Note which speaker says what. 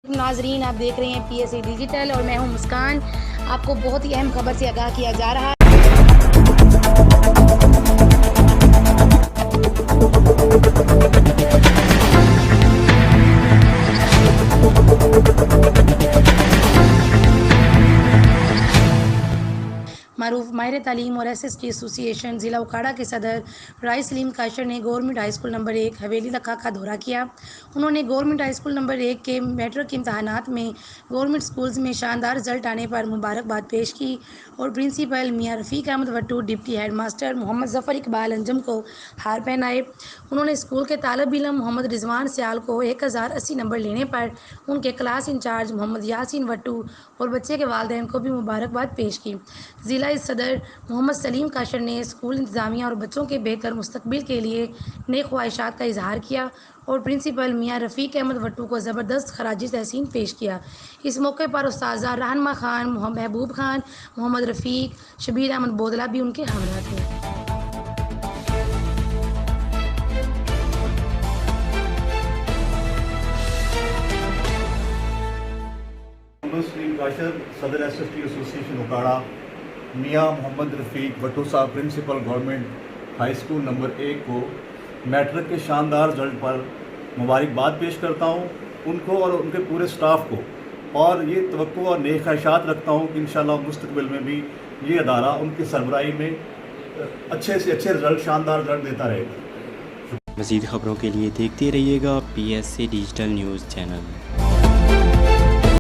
Speaker 1: ناظرین، آپ دیکھ رہے ہیں PSA ڈیجیٹل اور میں ہوں مسکان. آپ کو بہت ہی اہم خبر سے آگاہ کیا جا رہا ہے. معروف ماہر تعلیم اور SST ایسوسی ایشن ضلع اکھاڑا کے صدر رائے سلیم کاشر نے گورنمنٹ ہائی اسکول نمبر 1 حویلی لکھا کا دورہ کیا. انہوں نے گورنمنٹ ہائی اسکول نمبر 1 کے میٹرک کے امتحانات میں گورنمنٹ اسکولز میں شاندار رزلٹ آنے پر مبارکباد پیش کی اور پرنسپل میاں رفیق احمد وٹو، ڈپٹی ہیڈ ماسٹر محمد ظفر اقبال انجم کو ہار پہنائے. انہوں نے اسکول کے طالب علم محمد رضوان سیال کو 1080 نمبر لینے پر ان کے کلاس انچارج محمد یاسین وٹو اور بچے کے والدین کو بھی مبارکباد پیش کی. ضلع صدر محمد سلیم کاشر نے اسکول انتظامیہ اور بچوں کے بہتر مستقبل کے لیے نیک خواہشات کا اظہار کیا اور پرنسپل میاں رفیق احمد وٹو کو زبردست خراج تحسین پیش کیا. اس موقع پر اساتذہ رہنما خان، محبوب خان، محمد رفیق، شبیر احمد بودلہ بھی ان کے ہمراہ تھے.
Speaker 2: محمد سلیم کاشر، صدر SST ایسوسی ایشن اکھاڑا، میاں محمد Rafiq Wattoo Sahib principal government high school number 1 کو میٹرک کے شاندار رزلٹ پر مبارکباد پیش کرتا ہوں ان کو اور ان کے پورے سٹاف کو، اور یہ توقع اور نیک خواہشات رکھتا ہوں کہ انشاءاللہ مستقبل میں بھی یہ ادارہ ان کی سربراہی میں اچھے سے اچھے رزلٹ، شاندار رزلٹ دیتا رہے گا.
Speaker 3: مزید خبروں کے لیے دیکھتے رہیے گا PSA ڈیجیٹل نیوز چینل.